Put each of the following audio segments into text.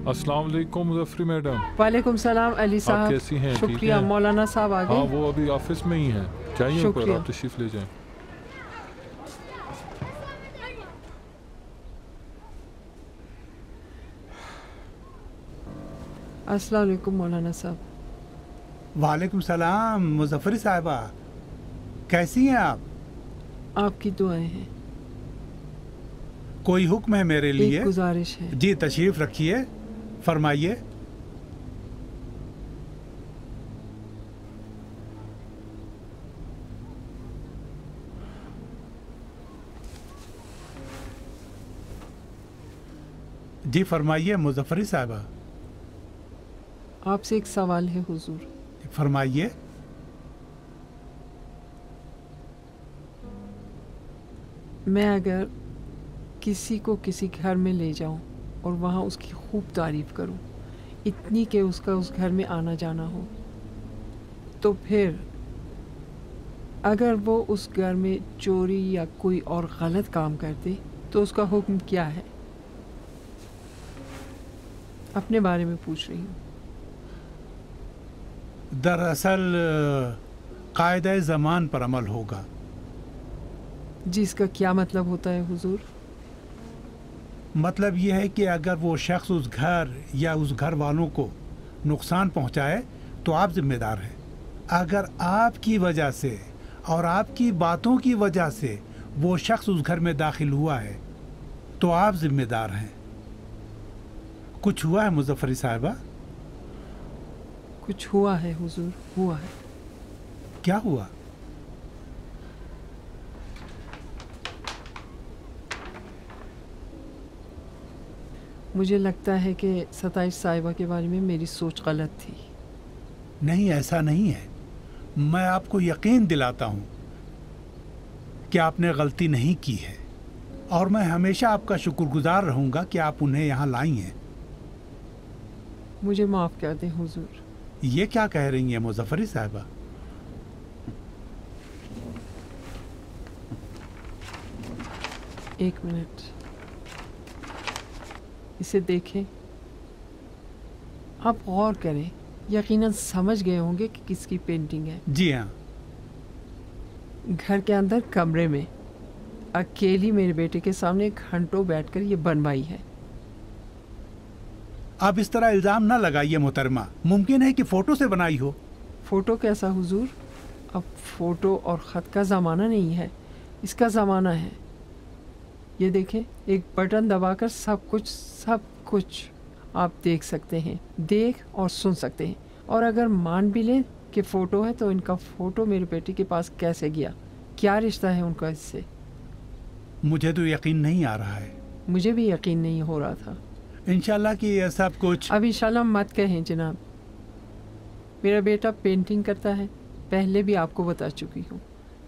अस्सलाम वालेकुम मुज़फ़्फ़र मैडम। वालेकुम सलाम अली आप साहब। कैसी हैं? ठीक शुक्रिया, हैं? मौलाना साहब आ हाँ, गए। वो अभी ऑफिस में ही हैं। जाइए ऊपर, शुक्रिया। आप तशरीफ़ ले जाएं। अस्सलाम वालेकुम मौलाना साहब। वालेकुम सलाम मुज़फ़्फ़र साहिबा, कैसी हैं आप? आपकी दुआएं हैं। कोई हुक्म है मेरे एक लिए? गुजारिश है। जी तशरीफ़ रखिए, फरमाइए। जी फरमाइए मुज़फ़्फ़र साहिबा। आपसे एक सवाल है हुजूर। फरमाइए। मैं अगर किसी को किसी घर में ले जाऊं और वहां उसकी खूब तारीफ करूं, इतनी कि उसका उस घर में आना जाना हो, तो फिर अगर वो उस घर में चोरी या कोई और गलत काम करते तो उसका हुक्म क्या है? अपने बारे में पूछ रही हूँ। दरअसल कायदे ज़मान पर अमल होगा। जी, इसका क्या मतलब होता है हुजूर? मतलब यह है कि अगर वो शख्स उस घर या उस घर वालों को नुकसान पहुंचाए तो आप जिम्मेदार हैं। अगर आपकी वजह से और आपकी बातों की वजह से वो शख्स उस घर में दाखिल हुआ है तो आप जिम्मेदार हैं। कुछ हुआ है मुज़फ़्फ़र साहिबा? कुछ हुआ है हुजूर, हुआ है। क्या हुआ? मुझे लगता है कि सताइश साहिबा के बारे में मेरी सोच गलत थी। नहीं, ऐसा नहीं है। मैं आपको यकीन दिलाता हूँ कि आपने गलती नहीं की है और मैं हमेशा आपका शुक्रगुजार रहूँगा कि आप उन्हें यहाँ लाई हैं। मुझे माफ़ कर दें हुजूर। ये क्या कह रही हैं मुज़फ़्फ़र साहिबा? एक मिनट, इसे देखें। आप गौर करें, यकीनन समझ गए होंगे कि किसकी पेंटिंग है। जी हाँ। घर के अंदर कमरे में अकेली मेरे बेटे के सामने घंटों बैठकर ये बनवाई है। आप इस तरह इल्ज़ाम ना लगाइए मोहतरमा। मुमकिन है कि फ़ोटो से बनाई हो। फ़ोटो कैसा हुजूर? अब फ़ोटो और ख़त का ज़माना नहीं है, इसका ज़माना है। ये देखें, एक बटन दबाकर सब कुछ आप देख सकते हैं, देख और सुन सकते हैं। और अगर मान भी लें कि फ़ोटो है तो इनका फ़ोटो मेरे बेटे के पास कैसे गया? क्या रिश्ता है उनका इससे? मुझे तो यकीन नहीं आ रहा है। मुझे भी यकीन नहीं हो रहा था। इंशाल्लाह कि यह सब कुछ। अब इंशाल्लाह मत कहें जनाब। मेरा बेटा पेंटिंग करता है, पहले भी आपको बता चुकी हूँ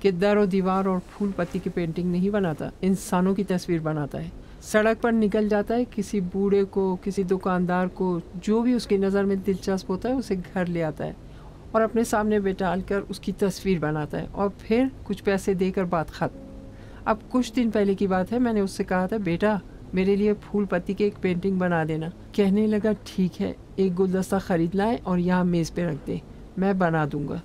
कि दर और दीवार और फूल पत्ती की पेंटिंग नहीं बनाता, इंसानों की तस्वीर बनाता है। सड़क पर निकल जाता है, किसी बूढ़े को, किसी दुकानदार को, जो भी उसकी नज़र में दिलचस्प होता है उसे घर ले आता है और अपने सामने बैठाल कर उसकी तस्वीर बनाता है और फिर कुछ पैसे देकर बात खत्म। अब कुछ दिन पहले की बात है, मैंने उससे कहा था, बेटा मेरे लिए फूल पत्ती की एक पेंटिंग बना देना। कहने लगा ठीक है, एक गुलदस्ता ख़रीद लाए और यहाँ मेज़ पे रख दे, मैं बना दूँगा।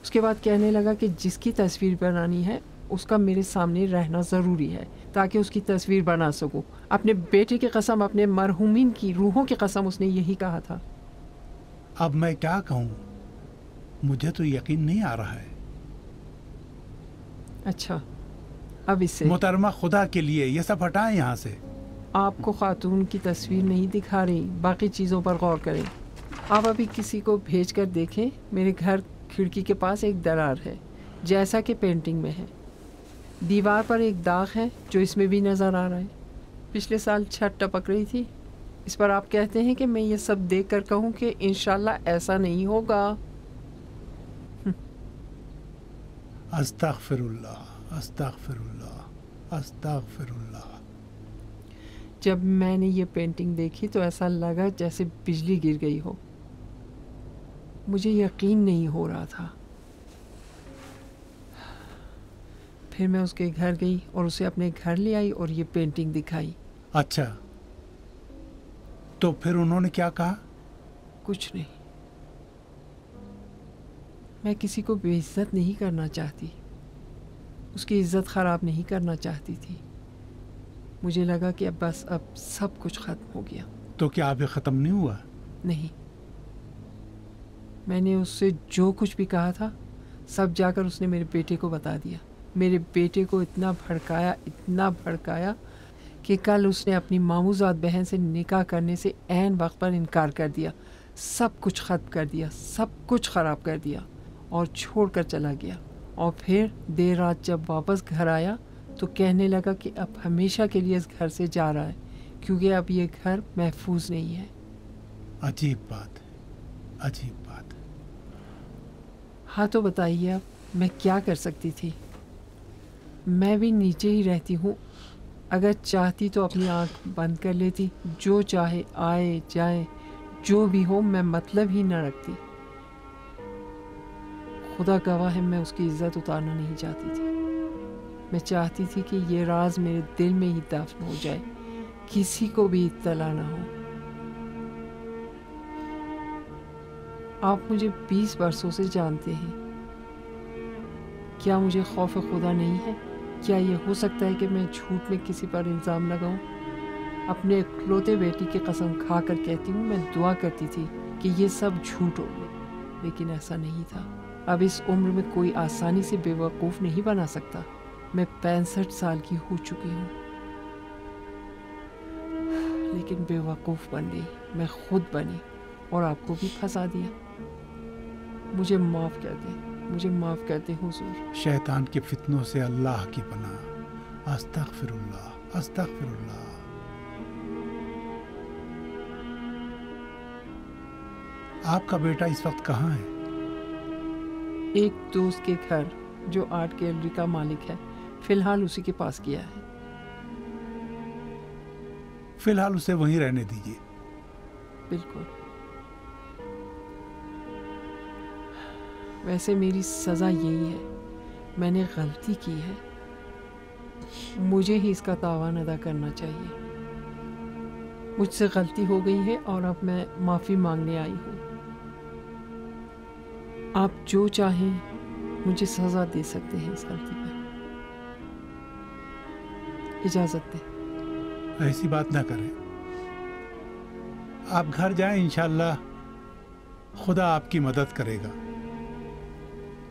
उसके बाद कहने लगा कि जिसकी तस्वीर बनानी है उसका मेरे सामने रहना ज़रूरी है ताकि उसकी तस्वीर बना सकूं। अपने बेटे की कसम, अपने मरहूमीन की रूहों की कसम, उसने यही कहा था। अब मैं क्या कहूँ, मुझे तो यकीन नहीं आ रहा है। अच्छा, अब इससे मोहतरमा खुदा के लिए ये सब हटाएं यहाँ से। आपको खातून की तस्वीर नहीं दिखा रही, बाकी चीज़ों पर गौर करें। आप अभी किसी को भेज कर देखें, मेरे घर खिड़की के पास एक दरार है जैसा कि पेंटिंग में है। दीवार पर एक दाग है जो इसमें भी नज़र आ रहा है। पिछले साल छत टपक रही थी। इस पर आप कहते हैं कि मैं ये सब देख कर कहूँ कि इंशाल्लाह ऐसा नहीं होगा। अस्तगफिरुल्लाह, अस्तगफिरुल्लाह, अस्तगफिरुल्लाह। जब मैंने ये पेंटिंग देखी तो ऐसा लगा जैसे बिजली गिर गई हो। मुझे यकीन नहीं हो रहा था। फिर मैं उसके घर गई और उसे अपने घर ले आई और ये पेंटिंग दिखाई। अच्छा, तो फिर उन्होंने क्या कहा? कुछ नहीं। मैं किसी को बेइज्जत नहीं करना चाहती, उसकी इज्जत ख़राब नहीं करना चाहती थी। मुझे लगा कि अब बस अब सब कुछ ख़त्म हो गया। तो क्या अभी ख़त्म नहीं हुआ? नहीं, मैंने उससे जो कुछ भी कहा था सब जाकर उसने मेरे बेटे को बता दिया। मेरे बेटे को इतना भड़काया कि कल उसने अपनी मामूजात बहन से निकाह करने से ऐन वक्त पर इनकार कर दिया। सब कुछ ख़त्म कर दिया, सब कुछ ख़राब कर दिया और छोड़ कर चला गया। और फिर देर रात जब वापस घर आया तो कहने लगा कि अब हमेशा के लिए इस घर से जा रहा है क्योंकि अब ये घर महफूज नहीं है। अजीब बात, अजीब बात। हाँ तो बताइए अब मैं क्या कर सकती थी? मैं भी नीचे ही रहती हूँ। अगर चाहती तो अपनी आँख बंद कर लेती, जो चाहे आए जाए जो भी हो, मैं मतलब ही न रखती। खुदा गवाह है, मैं उसकी इज्जत उतारना नहीं चाहती थी। मैं चाहती थी कि ये राज मेरे दिल में ही दफन हो जाए, किसी को भी इत्तला ना हो। आप मुझे 20 बरसों से जानते हैं। क्या मुझे खौफ खुदा नहीं है? क्या ये हो सकता है कि मैं झूठ में किसी पर इल्ज़ाम लगाऊं? अपने इकलौते बेटी की कसम खा कर कहती हूँ, मैं दुआ करती थी कि ये सब झूठ हो, लेकिन ऐसा नहीं था। अब इस उम्र में कोई आसानी से बेवकूफ़ नहीं बना सकता। मैं 65 साल की हो चुकी हूँ, लेकिन बेवकूफ़ बन गई। मैं खुद बनी और आपको भी फंसा दिया। मुझे माफ़ कर दें, मुझे माफ़ कर दें हुजूर। शैतान के फितनों से अल्लाह की पनाह। अस्तगफिरुल्लाह, अस्तगफिरुल्लाह। आपका बेटा इस वक्त कहाँ है? एक दोस्त के घर जो आर्ट गैलरी का मालिक है, फिलहाल उसी के पास गया है। फिलहाल उसे वहीं रहने दीजिए। बिल्कुल। वैसे मेरी सज़ा यही है, मैंने गलती की है, मुझे ही इसका तावान अदा करना चाहिए। मुझसे गलती हो गई है और अब मैं माफ़ी मांगने आई हूँ। आप जो चाहें मुझे सज़ा दे सकते हैं इस गलती पर। इजाज़त दें। ऐसी बात ना करें। आप घर जाएं, इंशाअल्लाह खुदा आपकी मदद करेगा।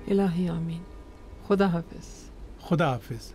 इलाही आमीन। खुदा हाफिज़। खुदा हाफिज़।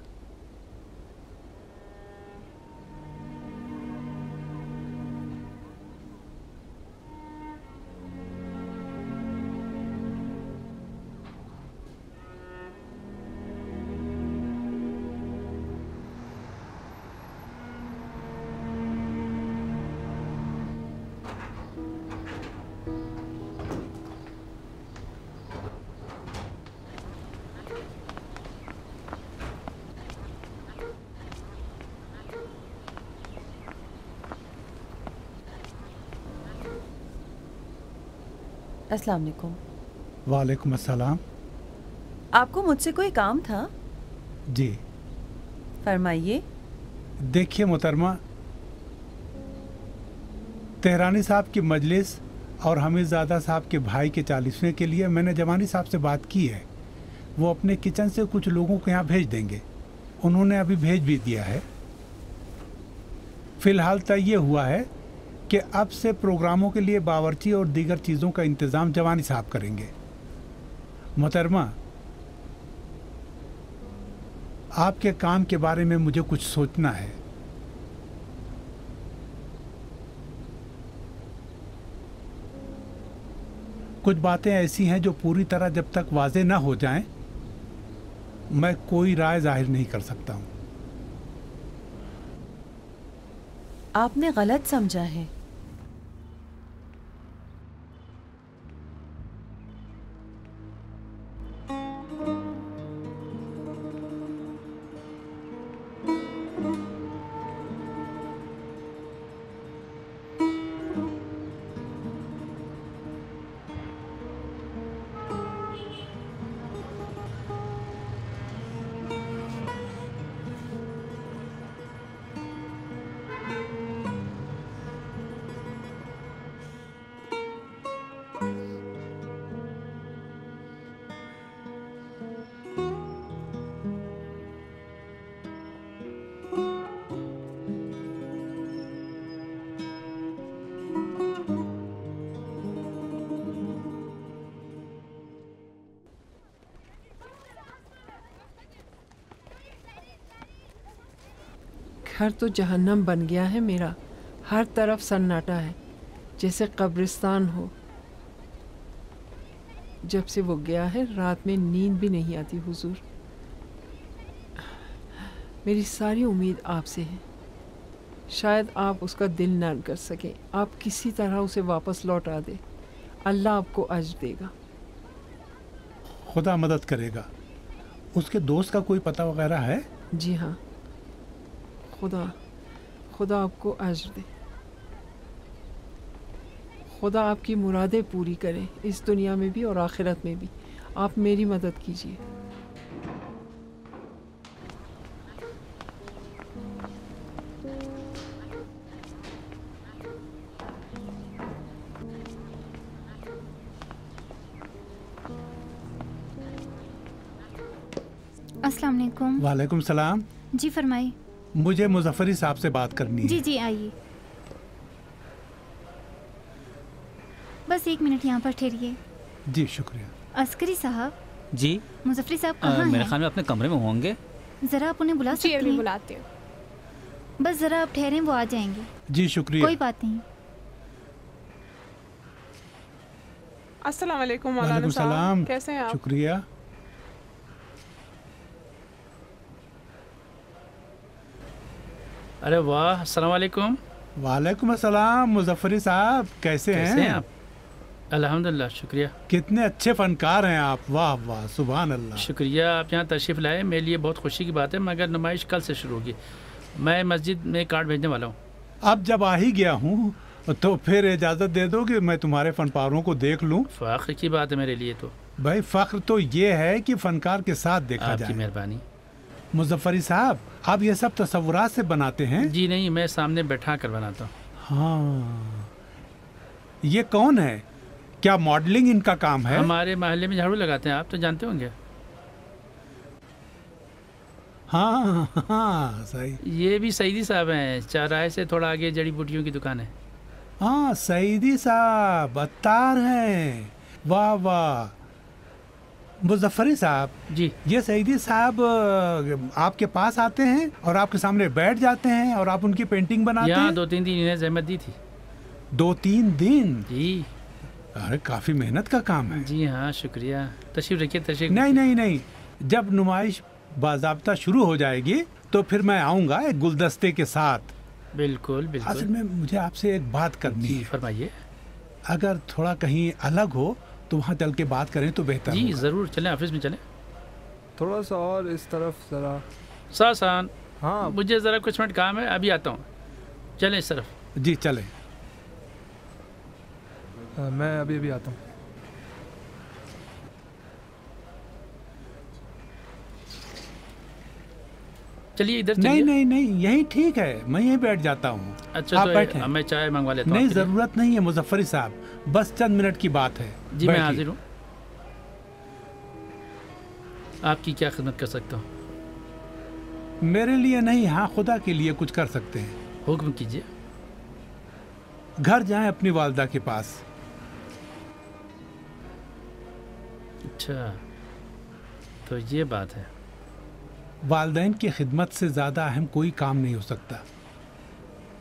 अस्सलाम वालेकुम। वालेकुम अस्सलाम। आपको मुझसे कोई काम था? जी फरमाइए। देखिए मोहतरमा, तेहरानी साहब की मजलिस और हमीदजादा साहब के भाई के 40वें के लिए मैंने जमानी साहब से बात की है। वो अपने किचन से कुछ लोगों को यहाँ भेज देंगे। उन्होंने अभी भेज भी दिया है। फ़िलहाल तय ये हुआ है कि अब से प्रोग्रामों के लिए बावर्ची और दीगर चीज़ों का इंतज़ाम जवानी साहब करेंगे। मोहतरमा, आपके काम के बारे में मुझे कुछ सोचना है। कुछ बातें ऐसी हैं जो पूरी तरह जब तक वाज़े ना हो जाएं, मैं कोई राय जाहिर नहीं कर सकता हूं। आपने गलत समझा है। घर तो जहन्नम बन गया है मेरा। हर तरफ सन्नाटा है, जैसे कब्रिस्तान हो। जब से वो गया है रात में नींद भी नहीं आती हुजूर। मेरी सारी उम्मीद आपसे है। शायद आप उसका दिल नर्म कर सकें। आप किसी तरह उसे वापस लौटा दें। अल्लाह आपको अज्र देगा। खुदा मदद करेगा। उसके दोस्त का कोई पता वगैरह है? जी हाँ, खुदा आपको अज्र दे। खुदा आपकी मुरादें पूरी करे, इस दुनिया में भी और आखिरत में भी। आप मेरी मदद कीजिए। अस्सलाम वालेकुम। वालेकुम सलाम। जी फरमाइए। मुझे मुजफ्फरी साहब से बात करनी है। जी जी आइए। बस 1 मिनट यहाँ पर ठहरिए। जी शुक्रिया। अस्करी साहब। जी मुजफ्फरी साहब कहाँ मेरे हैं? ख्याल में अपने कमरे में होंगे। जरा आप उन्हें बुला सकती हैं? बुलाते हो। बस जरा आप ठहरें, वो आ जाएंगे। जी शुक्रिया। कोई बात नहीं। अस्सलाम वालेकुम वालेकुम मौलाना सलाम। साहब, कैसे हैं आप? शुक्रिया। अरे वाह, अस्सलाम वालेकुम। वालेकुम अस्सलाम। मुजफ्फरी साहब कैसे कैसे हैं आप? अल्हम्दुलिल्लाह, शुक्रिया। कितने अच्छे फनकार हैं आप। वाह वाह, सुभान अल्लाह। शुक्रिया, आप यहाँ तशरीफ़ लाए, मेरे लिए बहुत खुशी की बात है। मगर नुमाइश कल से शुरू होगी। मैं मस्जिद में कार्ड भेजने वाला हूँ। अब जब आ ही गया हूँ तो फिर इजाज़त दे दो कि मैं तुम्हारे फनपारों को देख लूँ। फ़ख्र की बात है मेरे लिए तो। भाई फ़ख्र तो ये है कि फनकार के साथ देखा आपकी जाए। मेहरबानी। मुजफ्फरी साहब, आप ये सब तसव्वुरात से बनाते हैं? जी नहीं, मैं सामने बैठा कर बनाता हूँ। हाँ, ये कौन है? क्या मॉडलिंग इनका काम है? हमारे मोहल्ले में झाड़ू लगाते हैं, आप तो जानते होंगे। हाँ हाँ सही। ये भी सईदी साहब हैं, चौराहे से थोड़ा आगे जड़ी बूटियों की दुकान है। हाँ सईदी साहब अत्तार हैं। वाह वाह। मुजफ्फरी साहब जी, ये सईदी साहब आपके पास आते हैं और आपके सामने बैठ जाते हैं और आप उनकी पेंटिंग बनाते यहाँ हैं? 2-3 दिन इन्हें जहमत दी थी। 2-3 दिन? जी अरे काफी मेहनत का काम है। जी हाँ, शुक्रिया। तशरीफ रखिए, तशरीफ। नहीं नहीं नहीं, जब नुमाइश बाज़ाब्ता शुरू हो जाएगी तो फिर मैं आऊँगा एक गुलदस्ते के साथ। बिल्कुल असल बिल्कुल। में मुझे आपसे एक बात करनी जी है। फरमाइए। अगर थोड़ा कहीं अलग हो तो वहाँ चल के बात करें तो बेहतर जी होगा। ज़रूर, चलें ऑफिस में चलें। थोड़ा सा और इस तरफ ज़रा। सासान, हाँ मुझे ज़रा कुछ मिनट काम है, अभी आता हूँ। चलें इस तरफ। जी चलें। मैं अभी आता हूँ। चलिए इधर नहीं चलिए। नहीं नहीं, यही ठीक है, मैं यहीं बैठ जाता हूँ। अच्छा आप तो बैठें। मैं चाय मंगवा लेता हूँ नहीं आपके लिए। जरूरत नहीं है मुजफ्फरी साहब, बस चंद मिनट की बात है। जी मैं बैठिए। हाजिर हूँ। आपकी क्या खिदमत कर सकता हूँ? मेरे लिए नहीं, हाँ खुदा के लिए कुछ कर सकते हैं। हुक्म कीजिए। घर जाएं अपनी वालदा के पास। अच्छा, तो ये बात है। वालदैन की खिदमत से ज़्यादा अहम कोई काम नहीं हो सकता।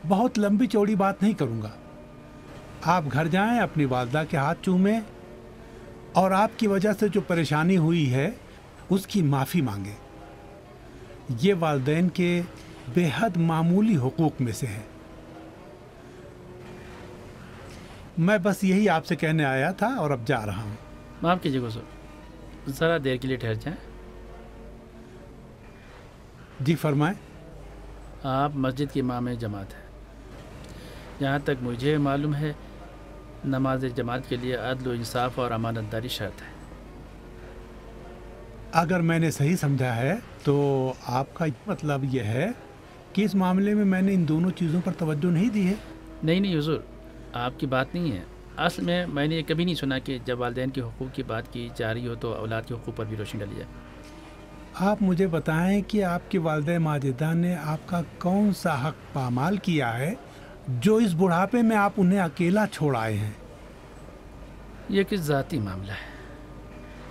बहुत लंबी चौड़ी बात नहीं करूँगा। आप घर जाएं, अपनी वालदा के हाथ चूमें और आपकी वजह से जो परेशानी हुई है उसकी माफ़ी मांगे। ये वालदैन के बेहद मामूली हुकूक में से है। मैं बस यही आपसे कहने आया था और अब जा रहा हूँ। माफ़ कीजिए गुस्सा, ज़रा देर के लिए ठहर जाएं। जी फरमाएं। आप मस्जिद की इमाम जमात है। जहाँ तक मुझे मालूम है, नमाज जमात के लिए अदल व इंसाफ और अमानतदारी शर्त है। अगर मैंने सही समझा है तो आपका मतलब यह है कि इस मामले में मैंने इन दोनों चीज़ों पर तवज्जो नहीं दी है। नहीं नहीं हुजूर, आपकी बात नहीं है। असल में मैंने ये कभी नहीं सुना कि जब वालिदैन के हुकूक की बात की जा रही हो तो औलाद के हुकूक पर भी रोशनी डाली जाए। आप मुझे बताएं कि आपके वालिदा माजिदा ने आपका कौन सा हक पामाल किया है जो इस बुढ़ापे में आप उन्हें अकेला छोड़ आए हैं? यह किस ज़ाती मामला है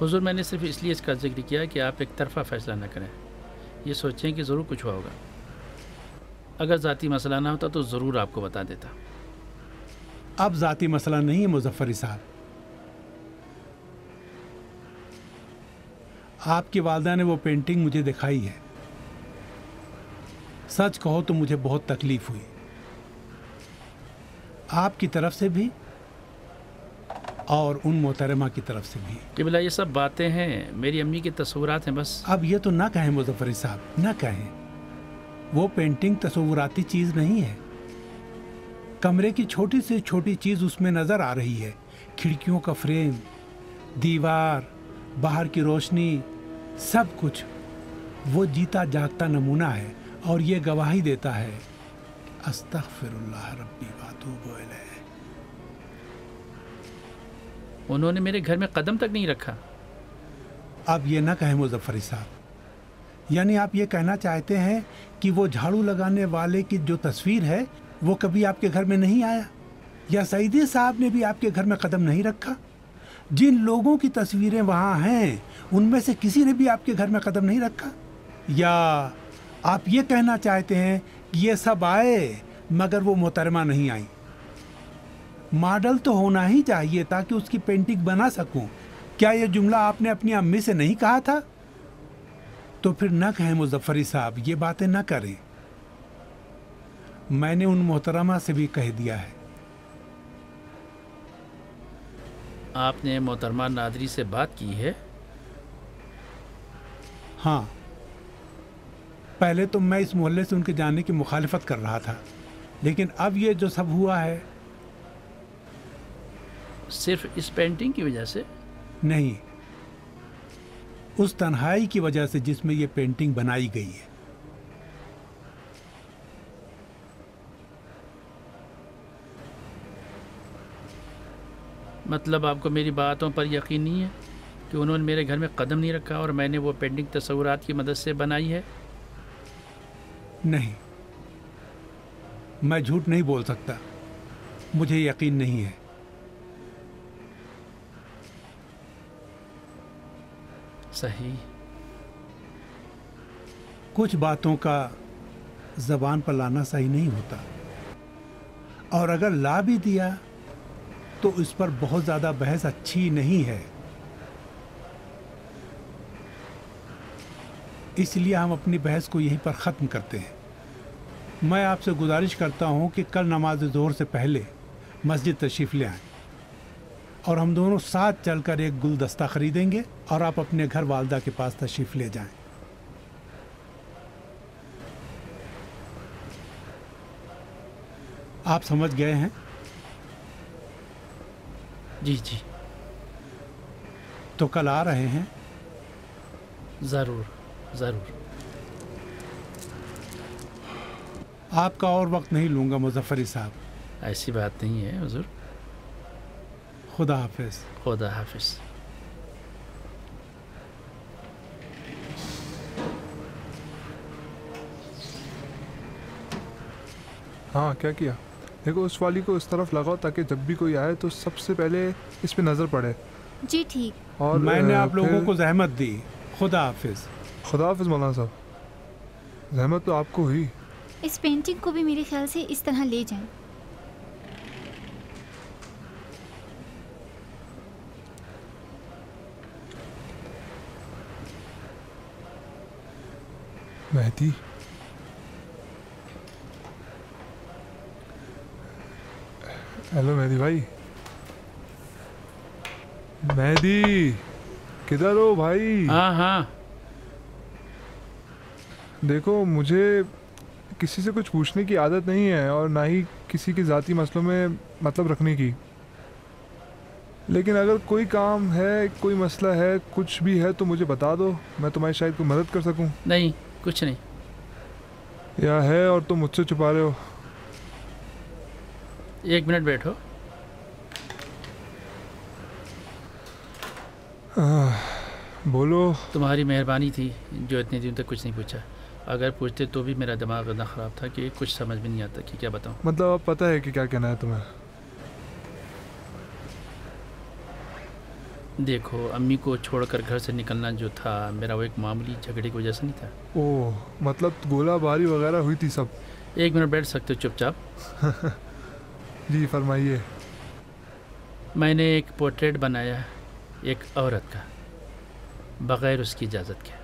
हुजूर। मैंने सिर्फ इसलिए इसका जिक्र किया कि आप एक तरफा फ़ैसला न करें। ये सोचें कि ज़रूर कुछ हुआ होगा। अगर ज़ाती मसला ना होता तो ज़रूर आपको बता देता। अब ज़ाती मसला नहीं है मुज़फ़्फ़री साहब। आपकी वालदा ने वो पेंटिंग मुझे दिखाई है। सच कहो तो मुझे बहुत तकलीफ हुई, आपकी तरफ से भी और उन मोहतरमा की तरफ से भी। क़िबला ये सब बातें हैं, मेरी अम्मी के तस्वुरात हैं बस। अब ये तो ना कहें मुज़फ़्फ़री साहब, ना कहें। वो पेंटिंग तस्वुराती चीज़ नहीं है। कमरे की छोटी से छोटी चीज़ उसमें नज़र आ रही है। खिड़कियों का फ्रेम, दीवार, बाहर की रोशनी, सब कुछ वो जीता जागता नमूना है और ये गवाही देता है अस्तग़फ़िरुल्लाह रब्बी व अतूबु इलैह। उन्होंने मेरे घर में कदम तक नहीं रखा। अब ये ना कहें मुज़फ़्फ़री साहब, यानी आप ये कहना चाहते हैं कि वो झाड़ू लगाने वाले की जो तस्वीर है वो कभी आपके घर में नहीं आया, या सईदी साहब ने भी आपके घर में कदम नहीं रखा? जिन लोगों की तस्वीरें वहाँ हैं उनमें से किसी ने भी आपके घर में कदम नहीं रखा? या आप ये कहना चाहते हैं कि ये सब आए मगर वो मोहतरमा नहीं आई? मॉडल तो होना ही चाहिए ताकि उसकी पेंटिंग बना सकूं। क्या ये जुमला आपने अपनी अम्मी से नहीं कहा था? तो फिर न कहें मुज़फ़्फ़री साहब, ये बातें न करें। मैंने उन मोहतरमा से भी कह दिया है। आपने मोहतरमा नादरी से बात की है? हाँ, पहले तो मैं इस मोहल्ले से उनके जाने की मुखालिफत कर रहा था, लेकिन अब ये जो सब हुआ है। सिर्फ इस पेंटिंग की वजह से? नहीं, उस तन्हाई की वजह से जिसमें ये पेंटिंग बनाई गई है। मतलब आपको मेरी बातों पर यकीन नहीं है कि उन्होंने मेरे घर में कदम नहीं रखा और मैंने वो पेंटिंग तस्वुरात की मदद से बनाई है? नहीं, मैं झूठ नहीं बोल सकता, मुझे यकीन नहीं है। सही। कुछ बातों का ज़बान पर लाना सही नहीं होता, और अगर ला भी दिया तो इस पर बहुत ज़्यादा बहस अच्छी नहीं है। इसलिए हम अपनी बहस को यहीं पर ख़त्म करते हैं। मैं आपसे गुजारिश करता हूं कि कल नमाज ज़ोहर से पहले मस्जिद तशरीफ़ ले आएं और हम दोनों साथ चलकर एक गुलदस्ता ख़रीदेंगे और आप अपने घर वालदा के पास तशरीफ़ ले जाएं। आप समझ गए हैं? जी जी, तो कल आ रहे हैं? ज़रूर ज़रूर। आपका और वक्त नहीं लूँगा मुज़फ़्फ़री साहब। ऐसी बात नहीं है हुज़ूर। खुदा हाफिज़। खुदा हाफिज़। हाँ, क्या किया? देखो, उस वाली को इस तरफ लगाओ ताकि जब भी कोई आए तो सबसे पहले इस पे नज़र पड़े। जी ठीक। और मैंने आप लोगों फिर- को ज़हमत दी। खुदा हाफिज़। खुदा हाफिज़ मौलाना साहब। जहमत तो आपको हुई। इस पेंटिंग को भी मेरे ख्याल से इस तरह ले जाएं। मेहदी, हेलो मेहदी भाई। मेहदी, किधर हो भाई? हाँ हाँ। देखो, मुझे किसी से कुछ पूछने की आदत नहीं है और ना ही किसी के ज़ाती मसलों में मतलब रखने की। लेकिन अगर कोई काम है, कोई मसला है, कुछ भी है तो मुझे बता दो, मैं तुम्हारी शायद कोई मदद कर सकूं। नहीं, कुछ नहीं। या है और तुम मुझसे छुपा रहे हो? एक मिनट बैठो। बोलो। तुम्हारी मेहरबानी थी जो इतने दिन तक कुछ नहीं पूछा। अगर पूछते तो भी मेरा दिमाग इतना ख़राब था कि कुछ समझ में नहीं आता कि क्या बताऊं। मतलब अब पता है कि क्या कहना है तुम्हें? देखो, अम्मी को छोड़कर घर से निकलना जो था मेरा, वो एक मामूली झगड़े की वजह से नहीं था। ओह, मतलब गोलाबारी वगैरह हुई थी सब? 1 मिनट बैठ सकते हो चुपचाप? जी फरमाइए। मैंने एक पोर्ट्रेट बनाया है एक औरत का, बग़ैर उसकी इजाज़त के।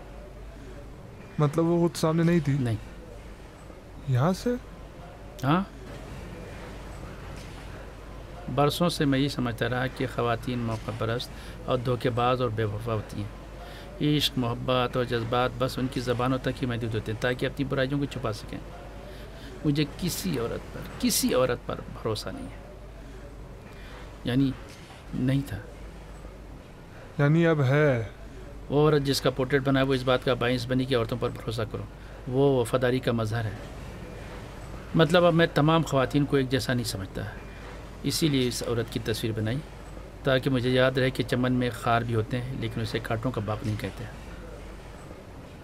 मतलब वो खुद सामने नहीं थी? नहीं। यहाँ से? हाँ, बरसों से मैं ये समझता रहा कि ख़वातीन मौका परस्त और धोखेबाज और बेवफा होती हैं। इश्क, मोहब्बत और जज्बात बस उनकी ज़बानों तक ही महदूद होते हैं ताकि अपनी बुराइयों को छुपा सकें। मुझे किसी औरत पर भरोसा नहीं है, यानी नहीं था। यानी अब है? वो औरत जिसका पोर्ट्रेट बना है वो इस बात का बाइस बनी कि औरतों पर भरोसा करो, वो वफादारी का मज़हर है। मतलब अब मैं तमाम ख़वातीन को एक जैसा नहीं समझता, इसीलिए इस औरत की तस्वीर बनाई ताकि मुझे याद रहे कि चमन में खार भी होते हैं लेकिन उसे कांटों का बाग नहीं कहते।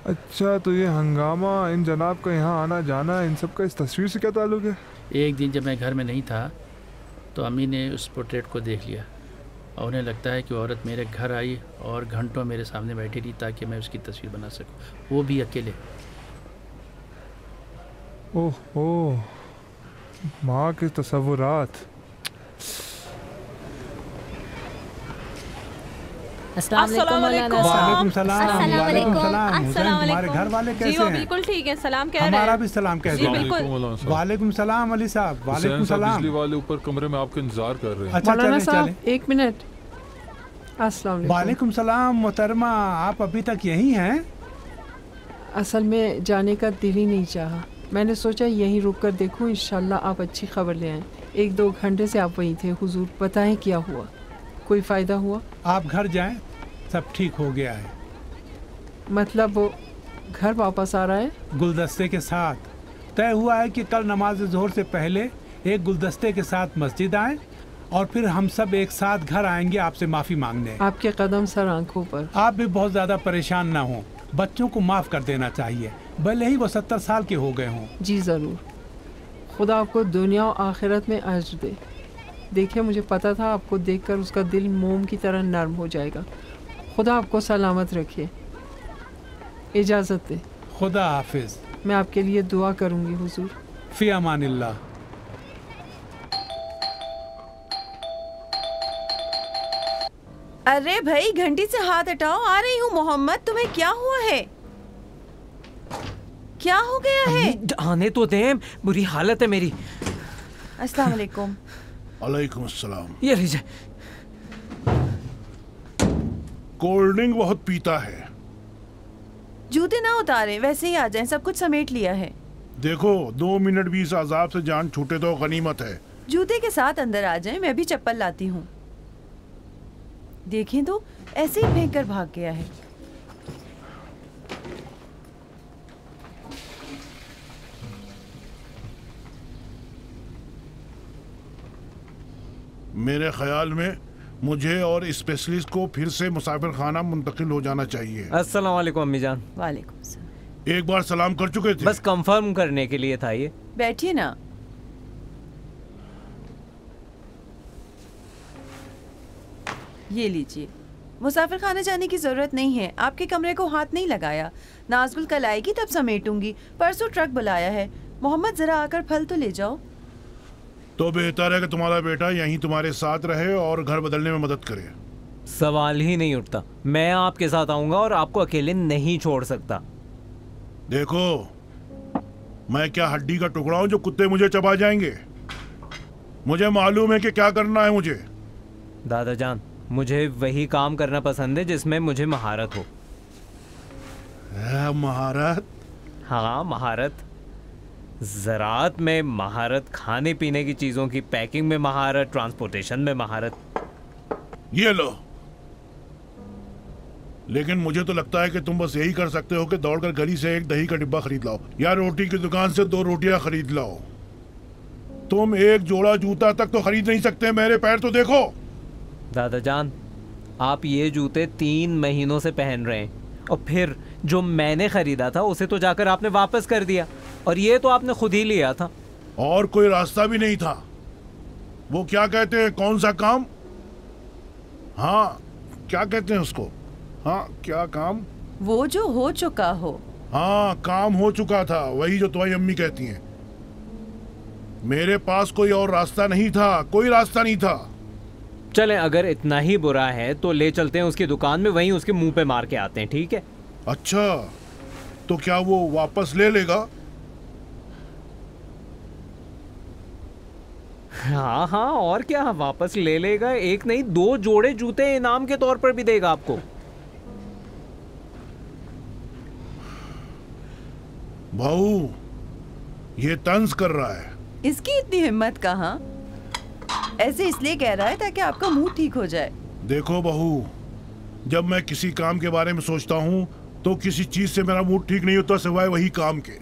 अच्छा, तो ये हंगामा, इन जनाब का यहाँ आना जाना, इन सब का इस तस्वीर से क्या ताल्लुक़ है? एक दिन जब मैं घर में नहीं था तो अम्मी ने उस पोर्ट्रेट को देख लिया और उन्हें लगता है कि वो औरत मेरे घर आई और घंटों मेरे सामने बैठी रही ताकि मैं उसकी तस्वीर बना सकूं, वो भी अकेले। ओह, माँ के तसव्वुरात। वालेकुम सलाम। हुसैन, तुम्हारे घर वाले कैसे हैं? बिल्कुल ठीक है, सलाम कह रहे हैं। हमारा भी सलाम कह जी, दो। बिल्कुल। वालेकुम सलाम अली साहब। वालेकुम सलाम। बिजली वाले ऊपर कमरे में आपका इंतजार कर रहे हैं। अच्छा, मौलाना चले साहब चले। 1 मिनट। अस्सलाम वालेकुम। वालेकुम सलाम मोहतरमा, आप अभी तक यही हैं? असल में जाने का दिल ही नहीं चाहा, मैंने सोचा यहीं रुक कर देखूं, इंशाल्लाह आप अच्छी खबर ले आएं। 1-2 घंटे से आप वहीं थे। हुजूर बताएं क्या हुआ, कोई फ़ायदा हुआ? आप घर जाएं, सब ठीक हो गया है। मतलब वो घर वापस आ रहा है? गुलदस्ते के साथ। तय हुआ है कि कल नमाज ज़ोहर से पहले एक गुलदस्ते के साथ मस्जिद आएं और फिर हम सब एक साथ घर आएंगे आपसे माफ़ी मांगने। आपके कदम सर आंखों पर। आप भी बहुत ज़्यादा परेशान ना हों, बच्चों को माफ़ कर देना चाहिए, भले ही वो 70 साल के हो गए हों। जी ज़रूर, खुदा आपको दुनिया और आखिरत में अज्र दे। देखिए, मुझे पता था आपको देखकर उसका दिल मोम की तरह नरम हो जाएगा। खुदा आपको सलामत रखे। इजाज़त दे। खुदा हाफिज। मैं आपके लिए दुआ करूँगी हुजूर। फ़ी अमानिल्लाह। अरे भाई, घंटी से हाथ हटाओ। आ रही हूँ। मोहम्मद, तुम्हें क्या हुआ है? क्या हो गया है? आने तो दें, बुरी हालत है मेरी। अस्सलाम वालेकुम। वालेकुम अस्सलाम। ये लीजिए। कोल्ड ड्रिंक बहुत पीता है। जूते ना उतारे, वैसे ही आ जाएं, सब कुछ समेट लिया है। देखो, 2 मिनट भी इस अजाब से जान छूटे तो गनीमत है। जूते के साथ अंदर आ जाएं, मैं भी चप्पल लाती हूँ। देखें तो ऐसे ही फेंक कर भाग गया है। मेरे ख्याल में मुझे और स्पेशलिस्ट को फिर से मुसाफिर खाना मुंतकिल हो जाना चाहिए। अस्सलाम वालेकुम अम्मी जान। वालेकुम सलाम। एक बार सलाम कर चुके थे, बस कंफर्म करने के लिए था ये। बैठिए ना। ये लीजिए। मुसाफिर खाने जाने की जरूरत नहीं है, आपके कमरे को हाथ नहीं लगाया। नाज़गुल कल आएगी तब समेटूंगी। परसों ट्रक बुलाया है। मोहम्मद जरा आकर फल तो ले जाओ। तो बेहतर है कि तुम्हारा बेटा यहीं तुम्हारे साथ रहे और घर बदलने में मदद करे। सवाल ही नहीं उठता, मैं आपके साथ आऊंगा और आपको अकेले नहीं छोड़ सकता। देखो, मैं क्या हड्डी का टुकड़ा हूं जो कुत्ते मुझे चबा जाएंगे? मुझे मालूम है कि क्या करना है मुझे। दादा जान, मुझे वही काम करना पसंद है जिसमें मुझे महारत हो। महारत? हाँ, महारत। ज़राअत में महारत, खाने पीने की चीज़ों की पैकिंग में महारत, ट्रांसपोर्टेशन में महारत। ये लो। लेकिन मुझे तो लगता है कि तुम बस यही कर सकते हो कि दौड़कर गली से एक दही का डिब्बा खरीद लाओ या रोटी की दुकान से 2 रोटियां खरीद लाओ। तुम एक जोड़ा जूता तक तो खरीद नहीं सकते। मेरे पैर तो देखो। दादा जान, आप ये जूते 3 महीनों से पहन रहे हैं और फिर जो मैंने खरीदा था उसे तो जाकर आपने वापस कर दिया और ये तो आपने खुद ही लिया था। और कोई रास्ता भी नहीं था। वो क्या कहते हैं, कौन सा काम? हाँ, क्या कहते हैं उसको? हाँ, क्या काम? वो जो हो चुका हो। हाँ, काम हो चुका था, वही जो तुम्हारी अम्मी कहती हैं। मेरे पास कोई और रास्ता नहीं था, कोई रास्ता नहीं था। चलें, अगर इतना ही बुरा है तो ले चलते हैं उसकी दुकान में, वहीं उसके मुंह पे मार के आते हैं, ठीक है? अच्छा, तो क्या वो वापस ले लेगा? हाँ हाँ, और क्या, वापस ले लेगा। एक नहीं 2 जोड़े जूते इनाम के तौर पर भी देगा आपको। भाऊ, ये तंज कर रहा है। इसकी इतनी हिम्मत कहाँ? ऐसे इसलिए कह रहा है ताकि आपका मूड ठीक हो जाए। देखो बहू, जब मैं किसी काम के बारे में सोचता हूँ तो किसी चीज से मेरा मूड ठीक नहीं होता सिवाय वही काम के।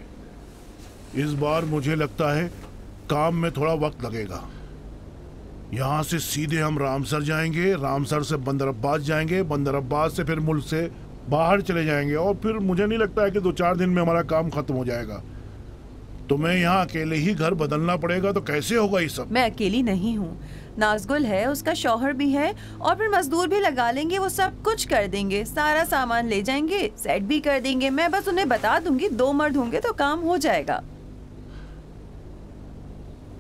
इस बार मुझे लगता है काम में थोड़ा वक्त लगेगा। यहाँ से सीधे हम रामसर जाएंगे, रामसर से बंदर अब्बास जाएंगे, बंदर अब्बास से फिर मुल्क से बाहर चले जाएंगे और फिर मुझे नहीं लगता है कि 2-4 दिन में हमारा काम खत्म हो जाएगा। तो मैं यहाँ अकेले ही घर बदलना पड़ेगा, तो कैसे होगा ये सब? मैं अकेली नहीं हूँ, नाज़गुल है, उसका शौहर भी है और फिर मजदूर भी लगा लेंगे। वो सब कुछ कर देंगे, सारा सामान ले जाएंगे, सेट भी कर देंगे। मैं बस उन्हें बता दूंगी 2 मर्द होंगे तो काम हो जाएगा।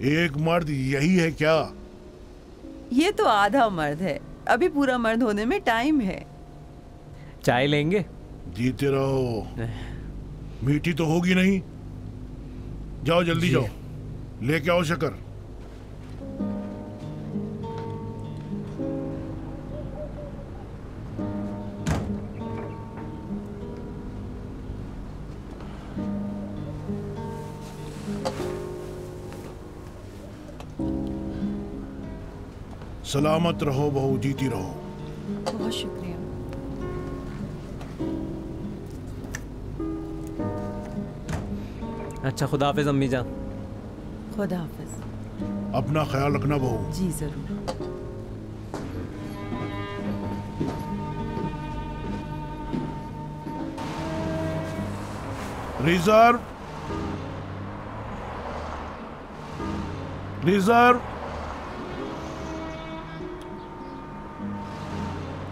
एक मर्द यही है क्या? ये तो आधा मर्द है, अभी पूरा मर्द होने में टाइम है। चाय लेंगे? जीते रहो, मीठी तो होगी नहीं। जाओ जल्दी जाओ, लेके आओ शक्कर। सलामत रहो बहू, जीती रहो। बहुत शुक्रिया। अच्छा, खुदा हाफिज अम्मी जान। खुदा हाफिज। अपना ख्याल रखना बहू। जी जरूर। Reserve, reserve.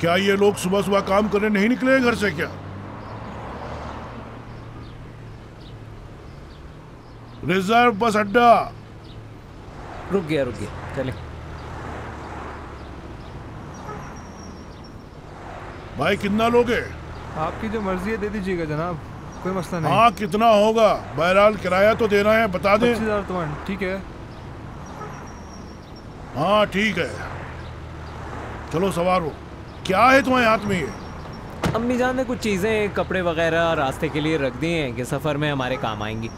क्या ये लोग सुबह सुबह काम करने नहीं निकले घर से क्या? रिजर्व बस अड्डा। रुक गया, चले। भाई कितना लोगे? आपकी जो मर्जी है दे दीजिएगा जनाब, कोई मसला नहीं। हाँ, कितना होगा? बहरहाल किराया तो देना है, बता दें। 25,000 तुमान, ठीक है? हाँ ठीक है, चलो सवार हो। क्या है तुम्हारे हाथ में ये? अम्मी जान ने कुछ चीजें, कपड़े वगैरह रास्ते के लिए रख दिए हैं कि सफर में हमारे काम आएंगी।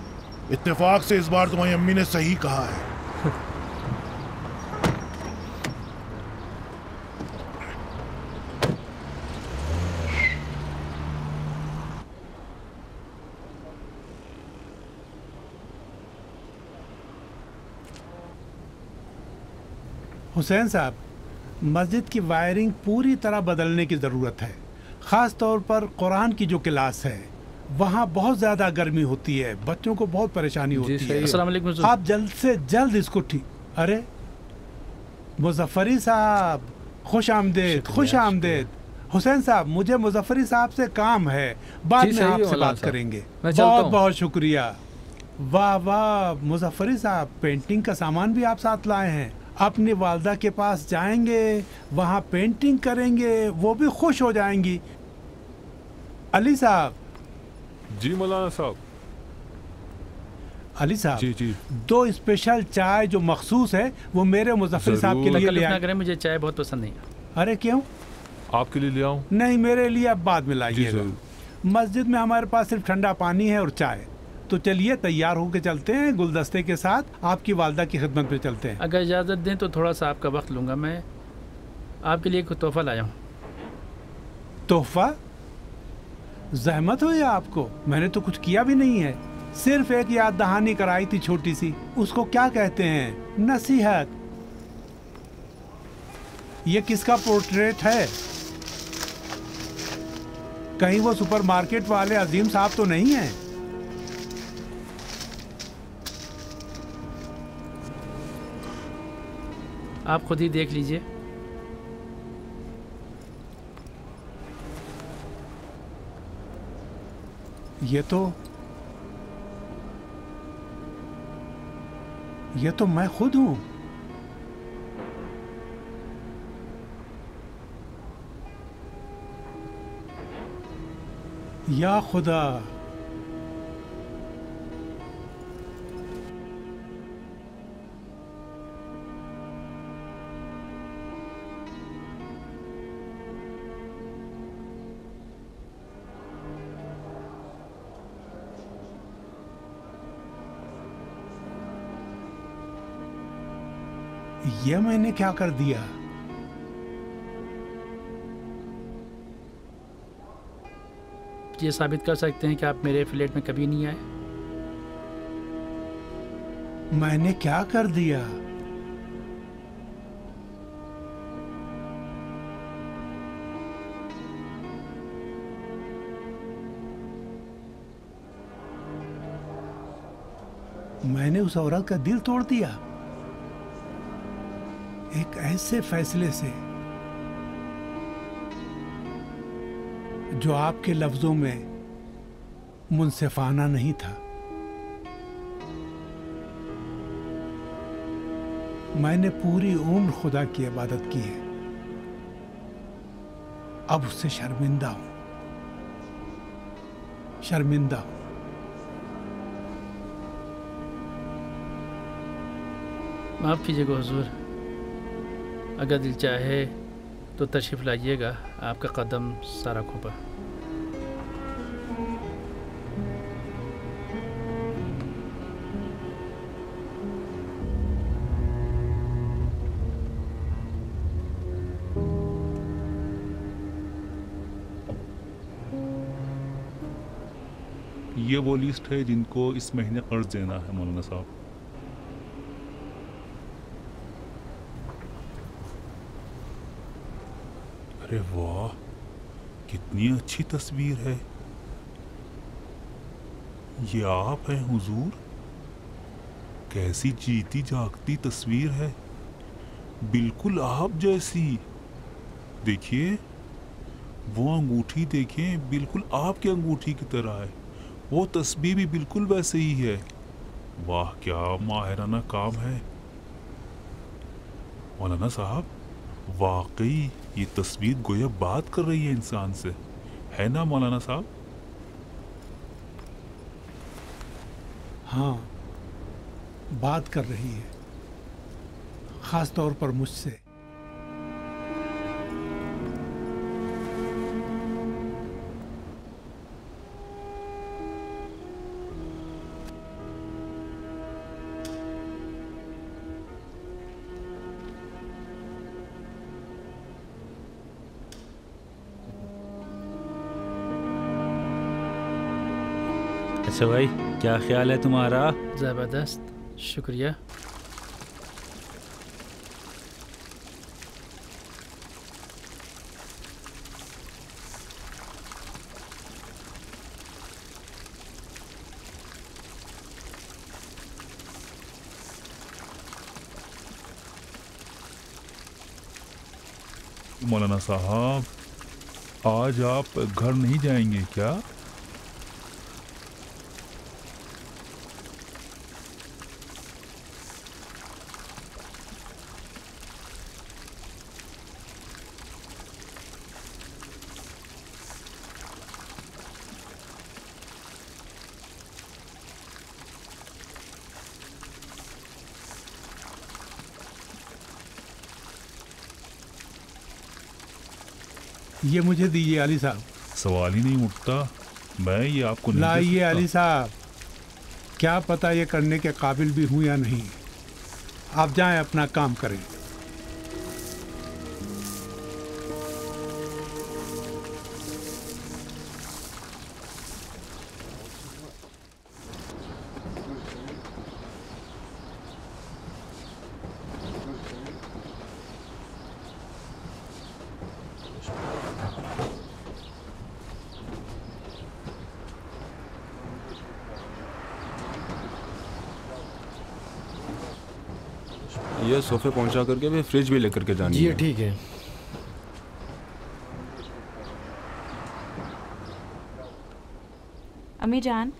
इत्तेफाक से इस बार तुम्हारी अम्मी ने सही कहा है। हुसैन साहब, मस्जिद की वायरिंग पूरी तरह बदलने की ज़रूरत है। ख़ास तौर पर कुरान की जो क्लास है वहाँ बहुत ज़्यादा गर्मी होती है, बच्चों को बहुत परेशानी होती है। अस्सलाम वालेकुम। आप जल्द से जल्द इसको ठीक। अरे मुजफ्फरी साहब, खुश आमदेद, खुश आमदेद। हुसैन साहब, मुझे मुजफ्फरी साहब से काम है, बाद में आपसे बात करेंगे। बहुत बहुत शुक्रिया। वाह वाह मुजफ्फरी साहब, पेंटिंग का सामान भी आप साथ लाए हैं। अपनी वालदा के पास जाएंगे, वहाँ पेंटिंग करेंगे, वो भी खुश हो जाएंगी। अली साहब। जी मौलाना साहब। अली साहब, जी जी। 2 स्पेशल चाय जो मखसूस है वो मेरे मुजफ्फर साहब के लिए ले आए। मुझे चाय बहुत पसंद नहीं। अरे क्यों? आपके लिए ले आऊं? नहीं, मेरे लिए अब बाद में लाइएगा। मस्जिद में हमारे पास सिर्फ ठंडा पानी है और चाय। तो चलिए तैयार होके चलते हैं, गुलदस्ते के साथ आपकी वालदा की खिदमत पे चलते हैं। अगर इजाज़त दें तो थोड़ा सा आपका वक्त लूँगा। मैं आपके लिए एक तोहफा लाया हूँ। तोहफा? जहमत हुई आपको? मैंने तो कुछ किया भी नहीं है, सिर्फ एक याद दहानी कराई थी छोटी सी। उसको क्या कहते हैं? नसीहत। ये किसका पोर्ट्रेट है? कहीं वो सुपरमार्केट वाले अजीम साहब तो नहीं है? आप खुद ही देख लीजिए। ये तो ये तो मैं खुद हूं। या खुदा, ये मैंने क्या कर दिया? ये साबित कर सकते हैं कि आप मेरे फ्लैट में कभी नहीं आए। मैंने क्या कर दिया? मैंने उस औरत का दिल तोड़ दिया एक ऐसे फैसले से जो आपके लफ्जों में मुनसिफाना नहीं था। मैंने पूरी उम्र खुदा की इबादत की है, अब उससे शर्मिंदा हूं, शर्मिंदा हूं। माफ़ कीजिएगा हुजूर, अगर दिल चाहे तो तशरीफ़ लाइएगा, आपका कदम सारा खोपा। ये वो लिस्ट है जिनको इस महीने कर्ज देना है मौलाना साहब। अरे वाह, कितनी अच्छी तस्वीर है। ये आप हैं हुजूर? कैसी जीती जागती तस्वीर है, बिल्कुल आप जैसी। देखिए वो अंगूठी देखें, बिल्कुल आपकी अंगूठी की तरह है। वो तस्वीर भी बिल्कुल वैसे ही है। वाह, क्या माहिराना काम है मौलाना साहब। वाकई ये तस्वीर गोया बात कर रही है इंसान से, है ना मौलाना साहब? हाँ, बात कर रही है, खास तौर पर मुझसे। अच्छा भाई, क्या ख्याल है तुम्हारा? ज़बरदस्त, शुक्रिया। मौलाना साहब, आज आप घर नहीं जाएंगे क्या? ये मुझे दीजिए अली साहब। सवाल ही नहीं उठता, मैं ये आपको नहीं दे लाइए सकता। अली साहब, क्या पता ये करने के काबिल भी हूं या नहीं। आप जाएं, अपना काम करें। ये सोफे पहुंचा करके भी फ्रिज भी लेकर के जानी है। जी ठीक है। अम्मी जान,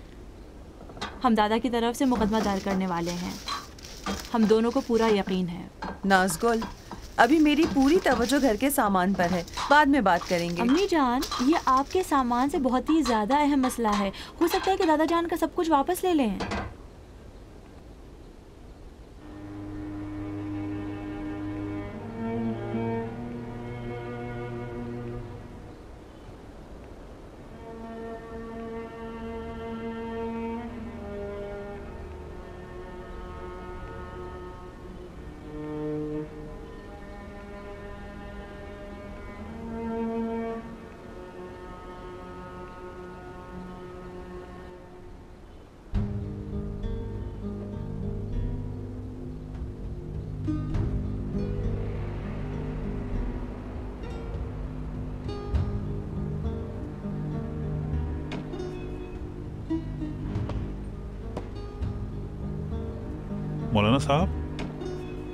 हम दादा की तरफ से मुकदमा दायर करने वाले हैं। हम दोनों को पूरा यकीन है। नाज़गुल, अभी मेरी पूरी तवज्जो घर के सामान पर है, बाद में बात करेंगे। अम्मी जान, ये आपके सामान से बहुत ही ज़्यादा अहम मसला है। हो सकता है कि दादा जान का सब कुछ वापस ले लें।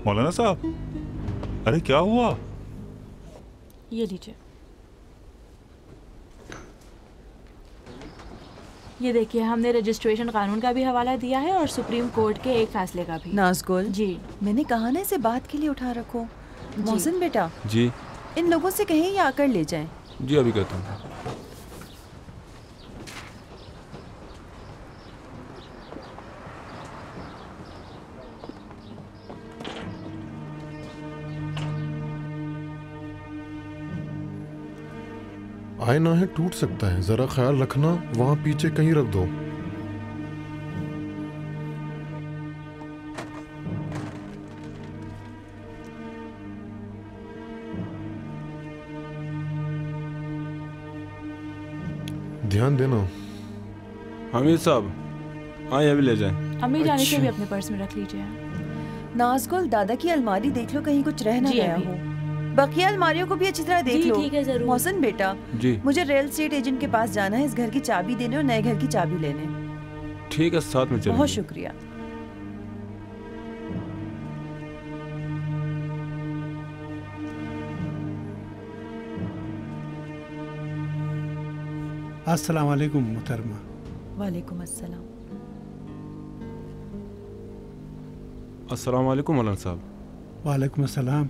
मौलाना साहब, अरे क्या हुआ? ये लीजिए। ये देखिए, हमने रजिस्ट्रेशन कानून का भी हवाला दिया है और सुप्रीम कोर्ट के एक फैसले का भी। नाज़गुल जी, मैंने कहा ना इसे बात के लिए उठा रखो। मोहसिन बेटा जी, इन लोगों से कहें या आकर ले जाएं। जी अभी कहता हूँ। आईना है, टूट सकता है, जरा ख्याल रखना, वहां पीछे कहीं रख दो। ध्यान देना। हमीद साहब, आए अभी ले जाएं। अम्मी जाने से भी अपने पर्स में रख लीजिए। नाज़गुल, दादा की अलमारी देख लो, कहीं कुछ रह ना गया हो। बकिया अलमारियों को भी अच्छी तरह देख लो। ठीक है, जरूर। मोहसिन बेटा जी, मुझे रियल एस्टेट एजेंट के पास जाना है, इस घर की चाबी देने और नए घर की चाबी लेने। ठीक है, साथ में चलेंगे। बहुत शुक्रिया। अस्सलाम वालेकुम मुहतरमा। वालेकुम अस्सलाम। अस्सलाम वालेकुम मौलाना साहब। वालेकुम अस्सलाम।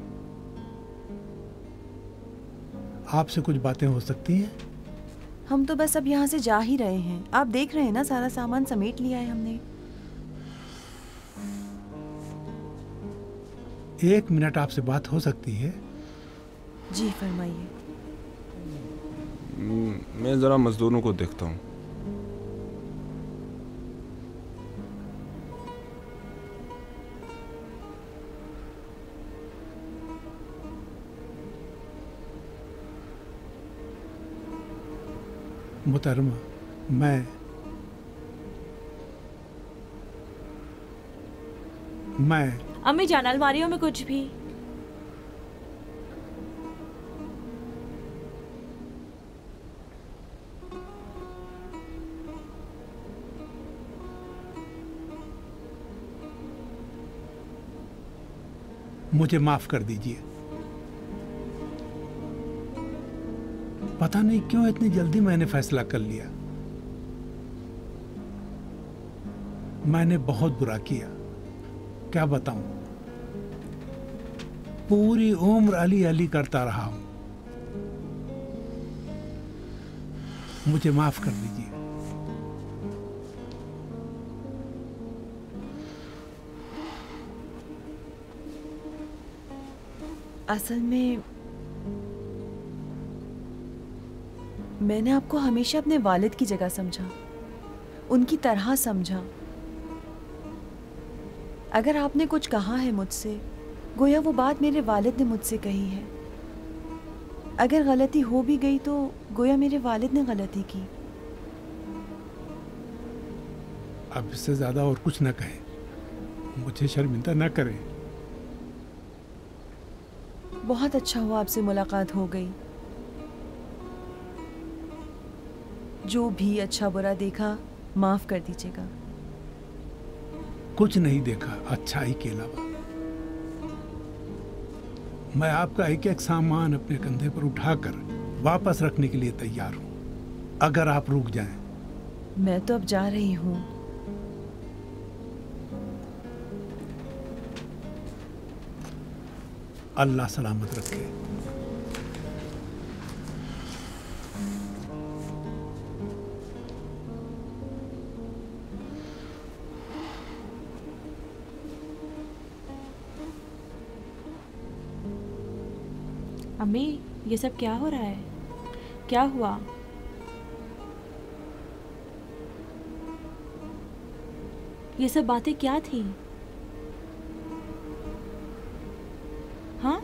आपसे कुछ बातें हो सकती हैं? हम तो बस अब यहाँ से जा ही रहे हैं। आप देख रहे हैं ना, सारा सामान समेट लिया है हमने। 1 मिनट आपसे बात हो सकती है? जी फरमाइए। मैं ज़रा मजदूरों को देखता हूँ। मुहतरमा, मैं अम्मी जान, अलमारियों में कुछ भी। मुझे माफ कर दीजिए। पता नहीं क्यों इतनी जल्दी मैंने फैसला कर लिया। मैंने बहुत बुरा किया, क्या बताऊं। पूरी उम्र अली अली करता रहा हूं। मुझे माफ कर दीजिए। असल में मैंने आपको हमेशा अपने वालिद की जगह समझा, उनकी तरह समझा। अगर आपने कुछ कहा है मुझसे, गोया वो बात मेरे वालिद ने मुझसे कही है। अगर गलती हो भी गई तो गोया मेरे वालिद ने गलती की। अब इससे ज्यादा और कुछ न कहें, मुझे शर्मिंदा न करें। बहुत अच्छा हुआ आपसे मुलाकात हो गई। जो भी अच्छा बुरा देखा माफ कर दीजिएगा। कुछ नहीं देखा अच्छाई के अलावा। मैं आपका एक एक सामान अपने कंधे पर उठाकर वापस रखने के लिए तैयार हूं, अगर आप रुक जाएं। मैं तो अब जा रही हूं। अल्लाह सलामत रखे। अम्मी, ये सब क्या हो रहा है? क्या हुआ? ये सब बातें क्या थी? हाँ?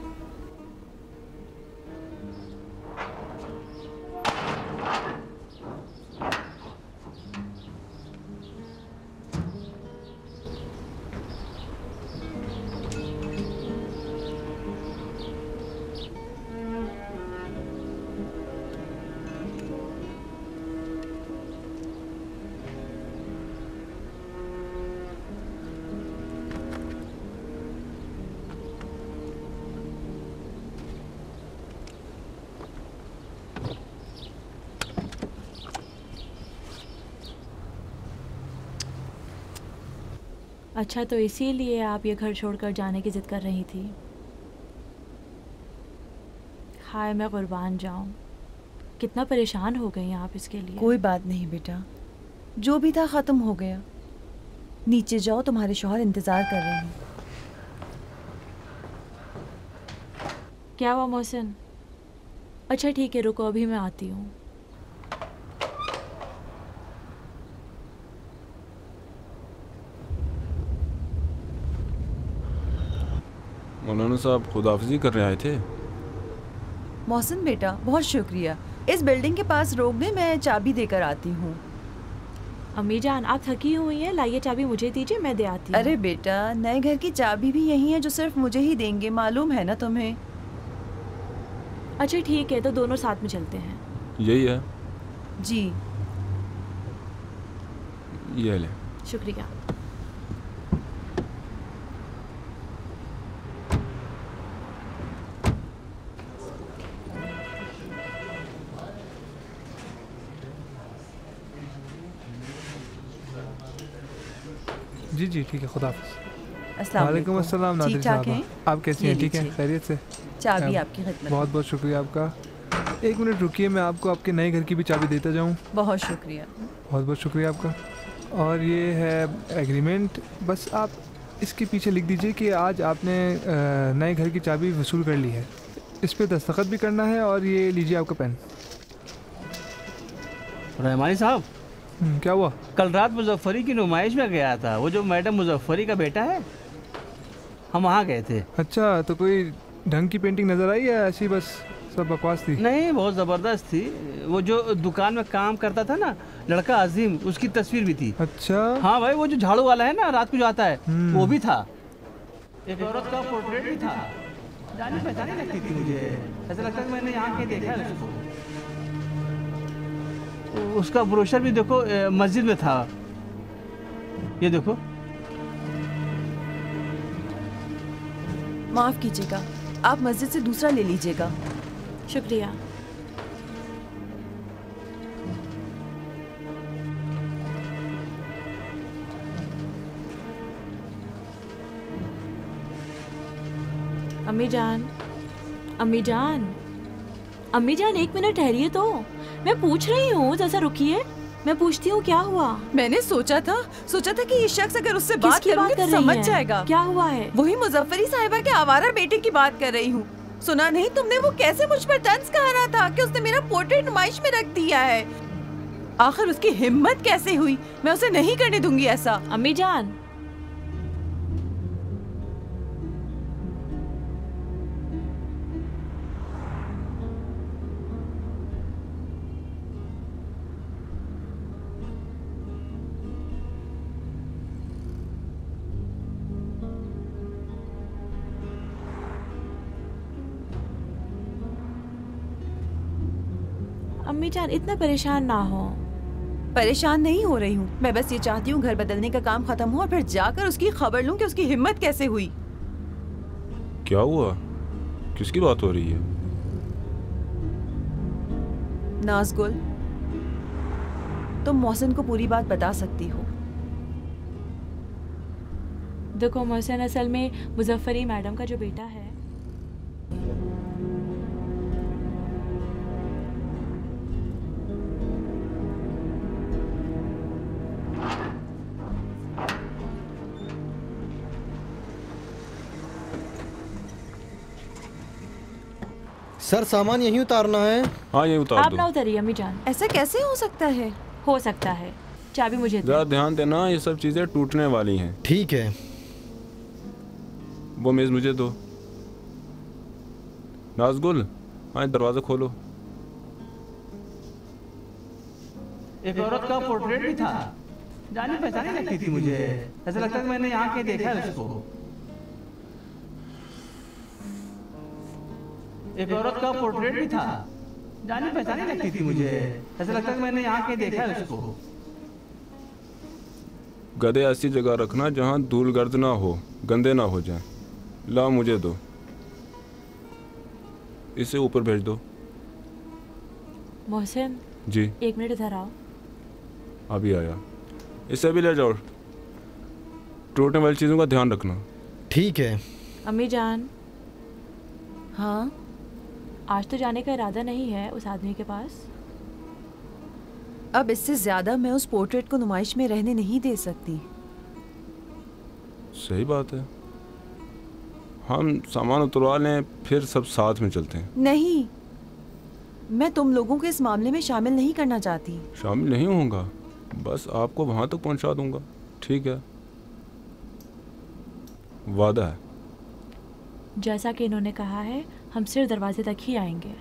अच्छा, तो इसीलिए आप ये घर छोड़कर जाने की ज़िद कर रही थी। हाय, मैं कुर्बान जाऊं। कितना परेशान हो गई आप इसके लिए। कोई बात नहीं बेटा, जो भी था ख़त्म हो गया। नीचे जाओ, तुम्हारे शौहर इंतज़ार कर रहे हैं। क्या हुआ मोहसिन? अच्छा ठीक है, रुको, अभी मैं आती हूँ। मौलाना साहब खुदाफिजी करने आए थे? मोहसिन बेटा, बहुत शुक्रिया। इस बिल्डिंग के पास रोक दे, मैं चाबी देकर आती हूँ। अम्मी जान, आप थकी हुई हैं, लाइए चाबी मुझे दीजिए, मैं दे आती हूँ। अरे बेटा, नए घर की चाबी भी यही है जो सिर्फ मुझे ही देंगे, मालूम है ना तुम्हें। अच्छा ठीक है, तो दोनों साथ में चलते हैं। यही है जी। ये ले। शुक्रिया। जी जी ठीक है, खुदा हाफ़िज़। अस्सलाम वालेकुम अस्सलाम नादिर ठीक ठाक साहबा। हैं? आप कैसी हैं? ठीक हैं, खैरियत से? चाबी आपकी खिदमत। बहुत बहुत शुक्रिया आपका। एक मिनट रुकिए, मैं आपको आपके नए घर की भी चाबी देता जाऊँ। बहुत शुक्रिया। बहुत बहुत शुक्रिया आपका। और ये है एग्रीमेंट, बस आप इसके पीछे लिख दीजिए कि आज आपने नए घर की चाबी वसूल कर ली है। इस पर दस्तखत भी करना है। और ये लीजिए आपका पेन। रहमानी साहब, क्या हुआ? कल रात मुजफ्फरी की नुमाइश में गया था। वो जो मैडम मुजफ्फरी का बेटा है, हम वहाँ गए थे। अच्छा, तो कोई ढंग की पेंटिंग नज़र आई या ऐसी बस सब बकवास थी? नहीं, बहुत ज़बरदस्त थी। वो जो दुकान में काम करता था ना, लड़का अजीम, उसकी तस्वीर भी थी। अच्छा। हाँ भाई, वो जो झाड़ू वाला है ना, रात को जो आता है, वो भी था। एक औरत का पोर्ट्रेट भी था। जानी पहचानी लगती थी मुझे, ऐसा लगता है मैंने यहाँ के देखा है उसको। उसका ब्रोशर भी देखो, मस्जिद में था। ये देखो। माफ़ कीजिएगा, आप मस्जिद से दूसरा ले लीजिएगा। शुक्रिया। अम्मी जान, अम्मी जान, अम्मी जान, एक मिनट ठहरिए तो। मैं पूछ रही हूँ, जैसा रुकिए, मैं पूछती हूँ क्या हुआ। मैंने सोचा था कि ये शख्स अगर उससे बात करूंगी तो समझ जाएगा। क्या हुआ है? वही मुजफ्फरी साहिबा के आवारा बेटे की बात कर रही हूँ। सुना नहीं तुमने वो कैसे मुझ पर तंज कह रहा था कि उसने मेरा पोर्ट्रेट नुमाइश में रख दिया है। आखिर उसकी हिम्मत कैसे हुई? मैं उसे नहीं करने दूंगी ऐसा। अम्मी जान, अम्मी जान, इतना परेशान ना हो। परेशान नहीं हो रही हूँ, मैं बस ये चाहती हूँ घर बदलने का काम खत्म हो और फिर जाकर उसकी खबर लूँ कि उसकी हिम्मत कैसे हुई। क्या हुआ? किसकी बात हो रही है? नाज़गुल, तुम मोहसिन को पूरी बात बता सकती हो। देखो मोहसिन, असल में मुजफ्फरी मैडम का जो बेटा है सर सामान यहीं उतारना है। हाँ यहीं उतार आप दो। ना उतरिए अम्मी जान। ऐसा कैसे हो सकता है? हो सकता है। चाबी मुझे दो। जरा ध्यान देना, ये सब चीजें टूटने वाली हैं। ठीक है। वो मेज मुझे दो। नाज़गुल, हाँ दरवाजा खोलो। एक औरत का पोर्ट्रेट भी था, जानी पहचानी लगती थी मुझे। ऐसा लगता है मैंने यहाँ के देखा है उसको। एक औरत का पोर्ट्रेट भी था, जानी पहचानी लगती थी मुझे। ऐसा लगता है मैंने यहाँ के देखा है उसको। गधे ऐसी जगह रखना जहाँ धूल गर्द ना हो, गंदे ना हो जाए। ला मुझे दो, इसे ऊपर भेज दो। मोहसिन जी 1 मिनट इधर आओ। अभी आया। इसे भी ले जाओ, टूटने वाली चीज़ों का ध्यान रखना। ठीक है। अम्मी जान। हाँ आज तो जाने का इरादा नहीं है उस आदमी के पास। अब इससे ज्यादा मैं उस पोर्ट्रेट को नुमाइश में रहने नहीं दे सकती। सही बात है, हम सामान उतरवा लें फिर सब साथ में चलते हैं। नहीं, मैं तुम लोगों को इस मामले में शामिल नहीं करना चाहती। शामिल नहीं होऊंगा, बस आपको वहां तक पहुंचा दूंगा। ठीक है, वादा है। जैसा कि इन्होंने कहा है, हम सिर्फ दरवाजे तक ही आएंगे।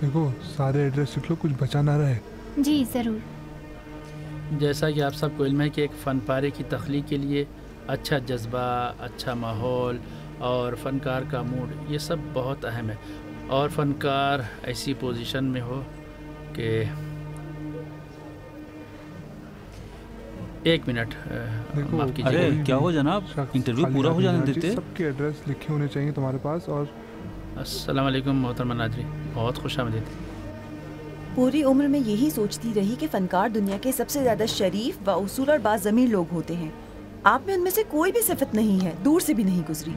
देखो सारे एड्रेस लिख लो, कुछ बचा ना रहे। जी ज़रूर। जैसा कि आप सबको इल्म है कि एक फ़न पारे की तख्लीक के लिए अच्छा जज्बा, अच्छा माहौल और फ़नकार का मूड, ये सब बहुत अहम है। और फ़नकार ऐसी पोजीशन में हो कि 1 मिनट माफ़ कीजिए। अरे क्या हो जनाब, इंटरव्यू पूरा हो जाने देते। सबके एड्रेस लिखे होने चाहिए तुम्हारे पास। और अस्सलाम वालेकुम मोहतरमा नाज़रीन, बहुत खुशामदीद। पूरी उम्र में यही सोचती रही कि फनकार दुनिया के सबसे ज्यादा शरीफ व उसूल और बाज़मीर लोग होते हैं। आप में उनमें से कोई भी सिफत नहीं है, दूर से भी नहीं गुजरी।